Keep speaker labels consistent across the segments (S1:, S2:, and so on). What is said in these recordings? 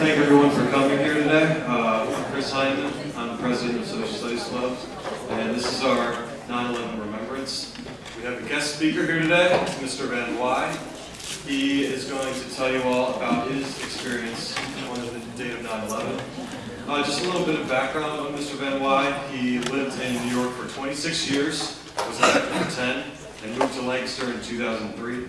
S1: thank everyone for coming here today. I'm Chris Hyman. I'm the president of Social Studies Club, and this is our 9/11 Remembrance. We have a guest speaker here today, Mr. Van Wy. He is going to tell you all about his experience on the date of 9/11. Just a little bit of background on Mr. Van Wy. He lived in New York for 26 years, was an actor for 10, and moved to Lancaster in 2003.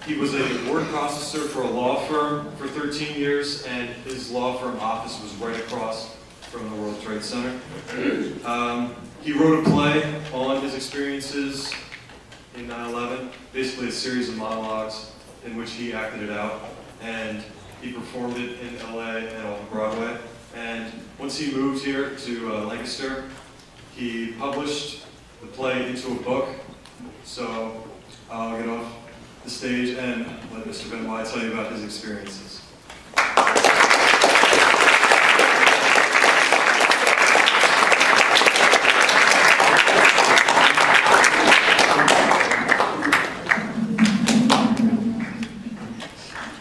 S1: He was a ward processor for a law firm for 13 years, and his law firm office was right across from the World Trade Center. He wrote a play on his experiences in 9/11, basically a series of monologues in which he acted it out, and he performed it in LA and on Broadway. And once he moved here to Lancaster, he published the play into a book. So I'll get off the stage and let Mr. Van Wy tell you about his experiences.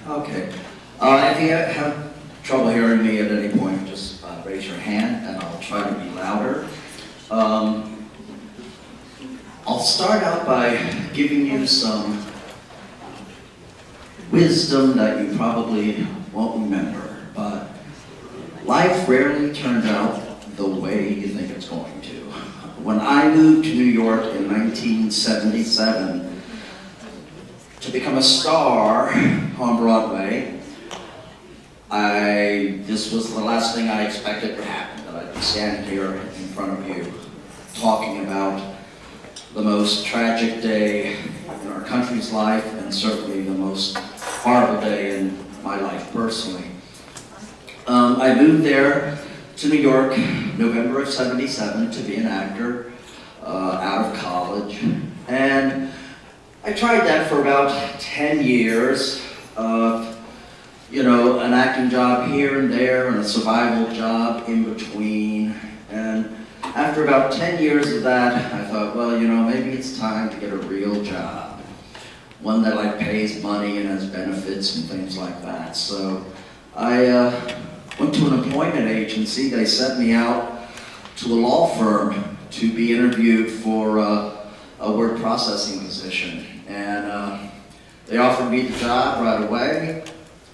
S2: Okay. If you have trouble hearing me at any point, just raise your hand and I'll try to be louder. I'll start out by giving you some wisdom that you probably won't remember, but life rarely turns out the way you think it's going to. When I moved to New York in 1977 to become a star on Broadway, this was the last thing I expected would happen, that I'd be standing here in front of you talking about the most tragic day in our country's life, and certainly the most horrible day in my life personally. I moved there to New York November of '77 to be an actor out of college, and I tried that for about 10 years of, an acting job here and there and a survival job in between. And after about 10 years of that, I thought, well, maybe it's time to get a real job. One that pays money and has benefits and things like that. So I went to an employment agency. They sent me out to a law firm to be interviewed for a word processing position. And they offered me the job right away.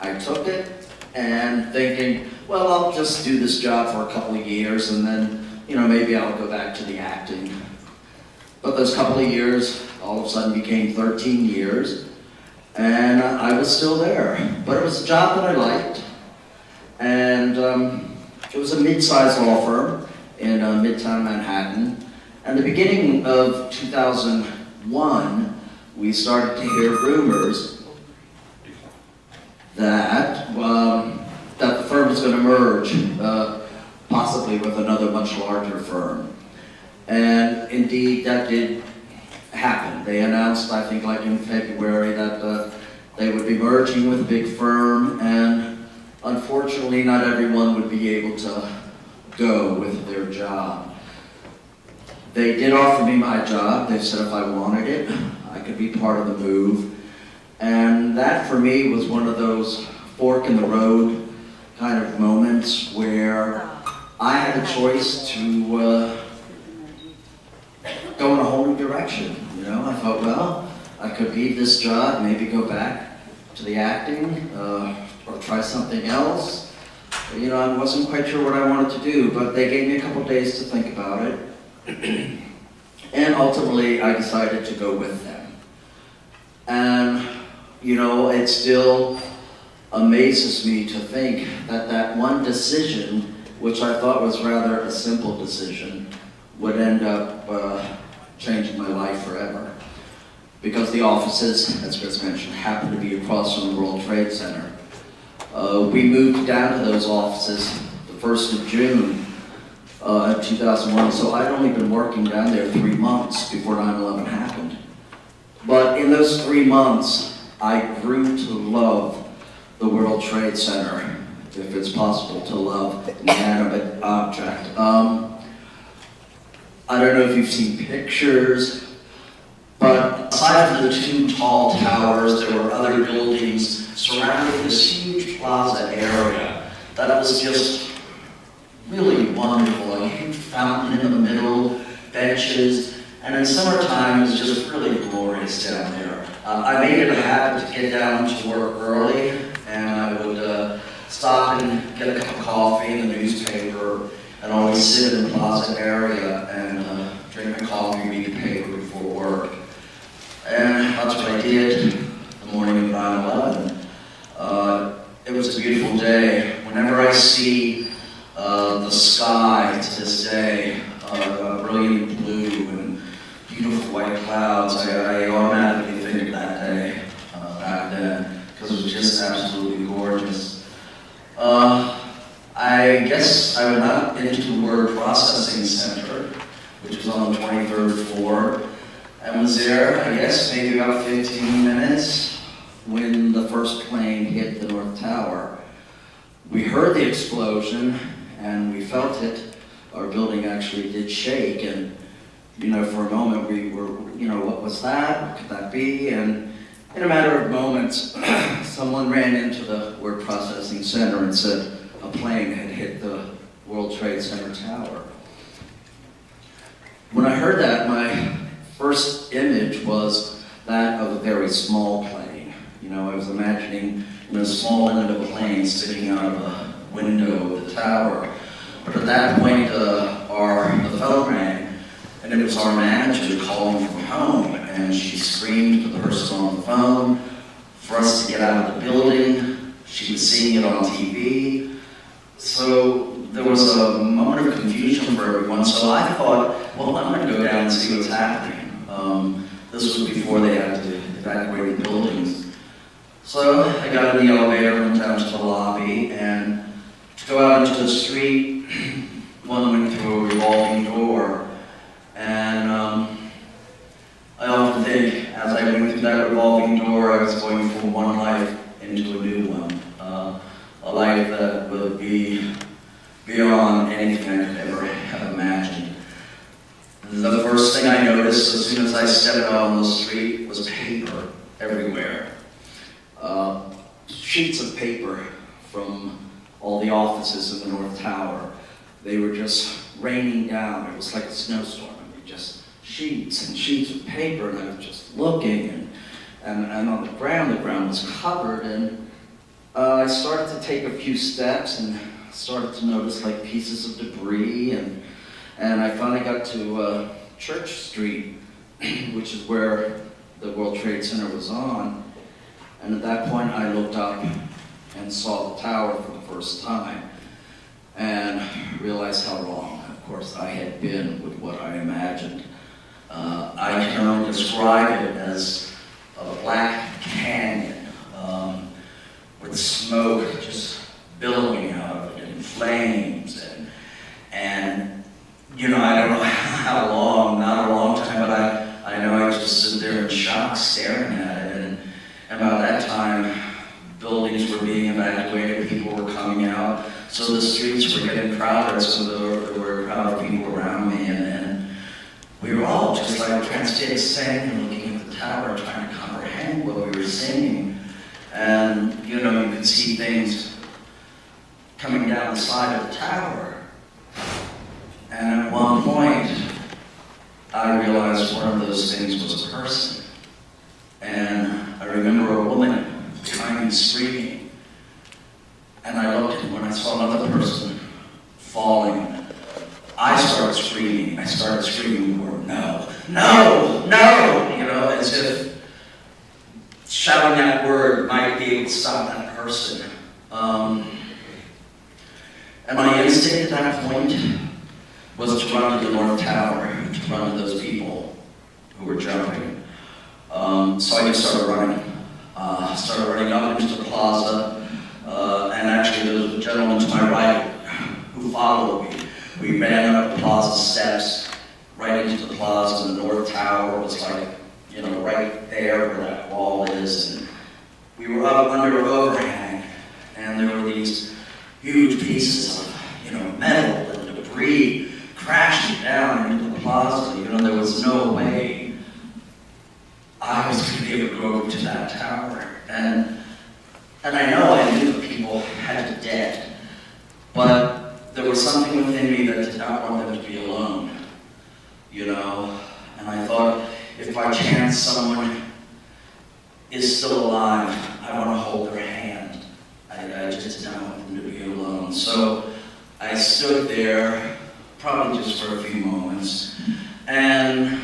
S2: I took it, and thinking, well, I'll just do this job for a couple of years, and then, maybe I'll go back to the acting. But those couple of years all of a sudden became 13 years, and I was still there. But it was a job that I liked, and it was a mid-sized law firm in Midtown Manhattan. And the beginning of 2001, we started to hear rumors that the firm was going to merge, possibly with another much larger firm. And indeed, that did happen. They announced, I think in February, that they would be merging with a big firm, and unfortunately not everyone would be able to go with their job. They did offer me my job. They said if I wanted it, I could be part of the move. And that for me was one of those fork in the road kind of moments where I had a choice to go in a whole new direction. I thought, well, I could leave this job, maybe go back to the acting, or try something else. I wasn't quite sure what I wanted to do, but they gave me a couple days to think about it. And ultimately, I decided to go with them. And it still amazes me to think that that one decision, which I thought was rather a simple decision, would end up changing my life forever. Because the offices, as Chris mentioned, happened to be across from the World Trade Center. We moved down to those offices the 1st of June in 2001, so I'd only been working down there 3 months before 9/11 happened. But in those 3 months, I grew to love the World Trade Center, if it's possible to love an inanimate object. I don't know if you've seen pictures, but aside from the 2 tall towers, there were other buildings surrounding this huge plaza area that was just really wonderful. A huge fountain in the middle, benches, and in summertime it was just really glorious down there. I made it a habit to get down to work early, and I would stop and get a cup of coffee and the newspaper, and always sit in the plaza area and drink my coffee, read the paper before work. And that's what I did the morning of 9/11. It was a beautiful day. Whenever I see the sky to this day, brilliant blue and beautiful white clouds, I automatically think of that day back then, because it was just absolutely gorgeous. I guess I went up into the word processing center, which was on the 23rd floor, and was there, I guess, maybe about 15 minutes when the first plane hit the North Tower. We heard the explosion, and we felt it. Our building actually did shake, and, for a moment we were, what was that? What could that be? And in a matter of moments, someone ran into the word processing center and said a plane had hit the World Trade Center tower. When I heard that, my first image was that of a very small plane. I was imagining a small end of a plane sticking out of a window of the tower. But at that point, the phone rang, and it was our manager calling from home, and she screamed to the person on the phone for us to get out of the building. She was seeing it on TV. So there was a moment of confusion for everyone. So I thought, well, I'm going to go down and see what's happening. This was before they had to evacuate the buildings. So I got in the elevator and went down to the lobby, and to go out into the street, one went through a revolving door. And I often think, as I went through that revolving door, I was going from one life into a new one. A life that would be beyond anything I could ever have imagined. The first thing I noticed as soon as I stepped out on the street was paper everywhere. Sheets of paper from all the offices in the North Tower. They were just raining down. It was like a snowstorm. I mean, just sheets and sheets of paper, and I was just looking, and on the ground was covered, and I started to take a few steps and started to notice like pieces of debris, and I finally got to Church Street, which is where the World Trade Center was on. And at that point, I looked up and saw the tower for the first time and realized how wrong, of course, I had been with what I imagined. I can only describe it as a black canyon with smoke just billowing out of it and flames. And I don't know how long, not a long time, but I know I was just sitting there in shock staring at it. And about that time, buildings were being evacuated, people were coming out, so the streets were getting crowded, so there were a crowd of people around me, and we were all just like transfixed, saying and looking at the tower, trying to comprehend what we were seeing. And you could see things coming down the side of the tower. And at one point, I realized one of those things was a person. And I remember a woman behind me screaming. And I looked, and when I saw another person falling, I started screaming. I started screaming the word, no, no, no, as if shouting that word might be able to stop that person. And my instinct at that point was to run to the North Tower, to run to those people who were jumping. So I just started running. Started running up into the plaza, and actually there was a gentleman to my right who followed me. We ran up the plaza steps, right into the plaza, and the North Tower was like, right there where that wall is. And we were up under an overhang, and there were these huge pieces of, metal and debris crashing down into the plaza. There was no way I was going to be able to go to that tower. And I know I knew the people had to dead, but there was something within me that did not want them to be alone, you know? And I thought, if by chance someone is still alive, I want to hold their hand. I just did not want them to be alone. So I stood there, probably just for a few moments, and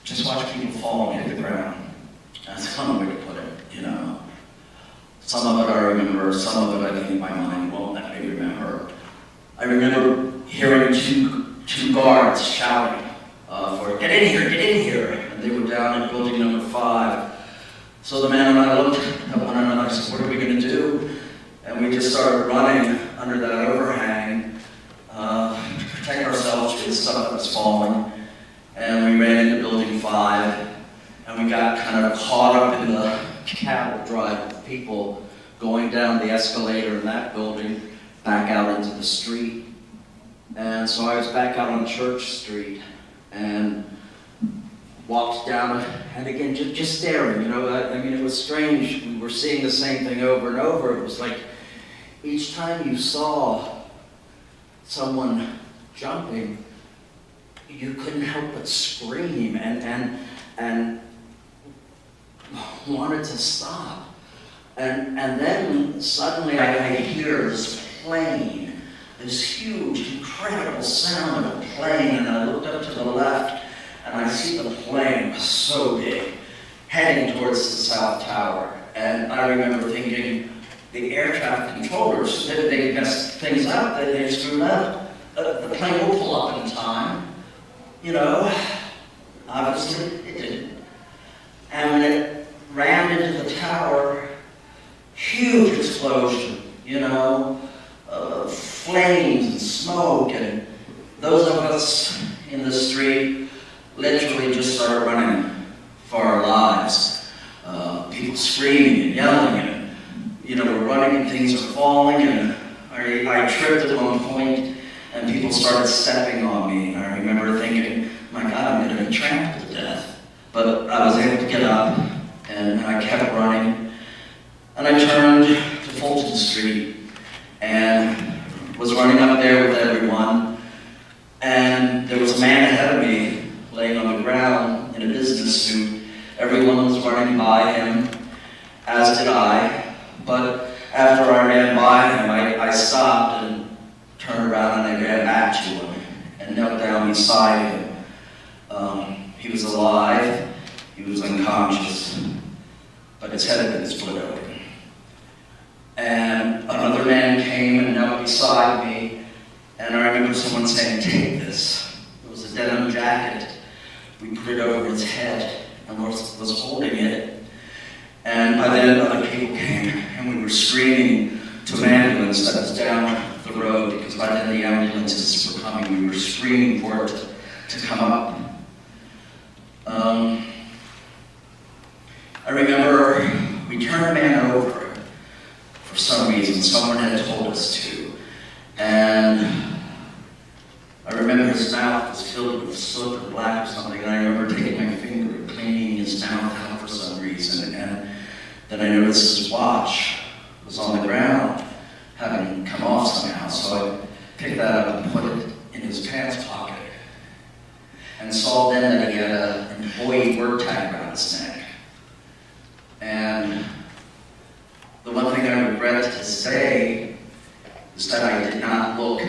S2: just watched people fall and hit the ground. That's one way to put it, you know. Some of it I remember, some of it I think my mind won't let me remember. I remember hearing two guards shouting for, "Get in here, get in here!" And they were down in building number 5. So the man and I looked at one another and I said, "What are we going to do?" And we just started running under that overhang to protect ourselves from the stuff that was falling. And we ran into building 5, and we got kind of caught up in the cattle drive of people going down the escalator in that building back out into the street. And so I was back out on Church Street and walked down, and again, just staring, you know. I mean, it was strange. We were seeing the same thing over and over. It was like each time you saw someone jumping, you couldn't help but scream and wanted to stop. And then suddenly I hear this plane, this huge, incredible sound of a plane, and I looked up to the left, and I see the plane was so big, heading towards the South Tower. And I remember thinking, the air traffic controllers, they messed things up, they screwed up. The plane will pull up in time, you know. Obviously, it didn't. And when it rammed into the tower, huge explosion, you know, flames and smoke, and those of us in the street literally just started running for our lives. People screaming and yelling, and, you know, we're running and things are falling, and I tripped at one point, and people started stepping on me, and I remember thinking, my God, I'm going to be trampled to death. But I was able to get up, and I kept running, and I turned to Fulton Street, and was running up there with everyone, and there was a man ahead of me, laying on the ground in a business suit. Everyone was running by him, as did I, but after I ran by him, I stopped and turned around and I ran back to him and knelt down beside him. He was alive, he was unconscious, but his head had been split open. And another man came and knelt beside me, and I remember someone saying, "Take this." It was a denim jacket. We put it over his head and was holding it. And by then other people came, and we were screaming to an ambulance that was down the road, because by then the ambulances were coming. We were screaming for it to come up. I remember we turned a man over for some reason. Someone had told us to. And I remember his mouth was filled with soot or black or something, and I remember taking my finger and cleaning his mouth out for some reason. And then I noticed his watch was on the ground, having come off somehow. So I picked that up and put it in his pants pocket, and saw then that he had an employee word tag around his neck. And the one thing I regret to say is that I did not look